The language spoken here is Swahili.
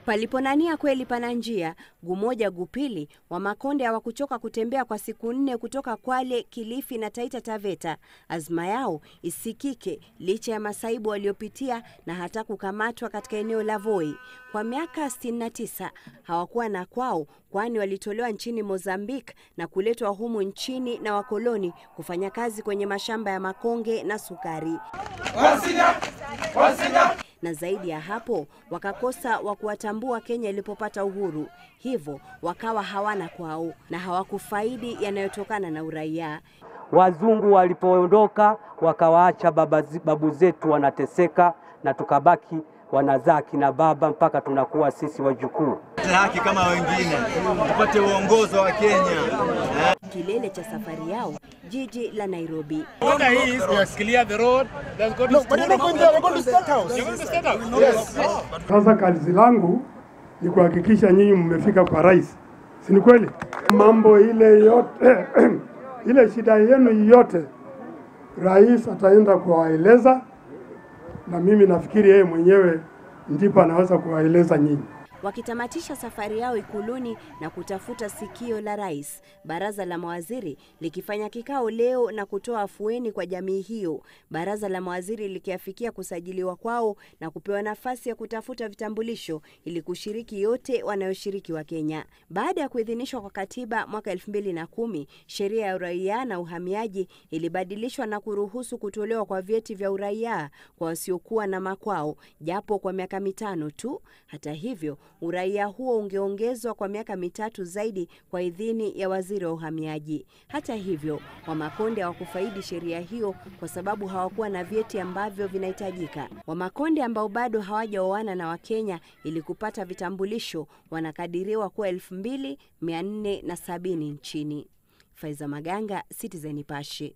Paliponania kweli pana njia. Gumoja Gupili wa Makonde hawakuchoka kutembea kwa siku 4 kutoka Kwale, Kilifi na Taita Taveta. Azma yao isikike licha ya masaibu waliopitia na hata kukamatwa katika eneo la Voi. Kwa miaka 69 hawakuwa na kwao, kwani walitolewa nchini Mozambique na kuletwa humu nchini na wakoloni kufanya kazi kwenye mashamba ya makonge na sukari. Na zaidi ya hapo wakakosa wa kuwatambua Kenya ilipopata uhuru, hivyo wakawa hawana kwao na hawakufaidi yanayotokana na uraia. Wazungu walipoondoka wakawaacha babu zetu wanateseka na tukabaki wanazaa kina baba mpaka tunakuwa sisi wajukuu. Haki kama wengine, tupate uongozi wa Kenya. Kilele cha safari yao, jiji la Nairobi. Sasa kazi langu ni kuhakikisha nyinyi mmefika kwa rais. Si ni kweli? Mambo ile yote ile shida yenu yote rais ataenda kuwaeleza, na mimi nafikiri yeye mwenyewe ndipo anaweza kuwaeleza nyinyi. Wakitamatisha safari yao Ikuluni na kutafuta sikio la rais, baraza la mawaziri likifanya kikao leo na kutoa afueni kwa jamii hiyo. Baraza la mawaziri likiafikia kusajiliwa kwao na kupewa nafasi ya kutafuta vitambulisho ili kushiriki yote wanayoshiriki wa Kenya. Baada ya kuidhinishwa kwa katiba mwaka 2010, sheria ya uraia na uhamiaji ilibadilishwa na kuruhusu kutolewa kwa vyeti vya uraia kwa wasiokuwa na makwao, japo kwa miaka 5 tu. Hata hivyo, uraia huo ungeongezwa kwa miaka 3 zaidi kwa idhini ya waziri wa uhamiaji. Hata hivyo, Wamakonde hawakufaidi sheria hiyo kwa sababu hawakuwa na vyeti ambavyo vinahitajika. Wamakonde ambao bado hawajaoana na Wakenya ili kupata vitambulisho wanakadiriwa kuwa 2470 nchini. Faiza Maganga, Citizen Nipashe.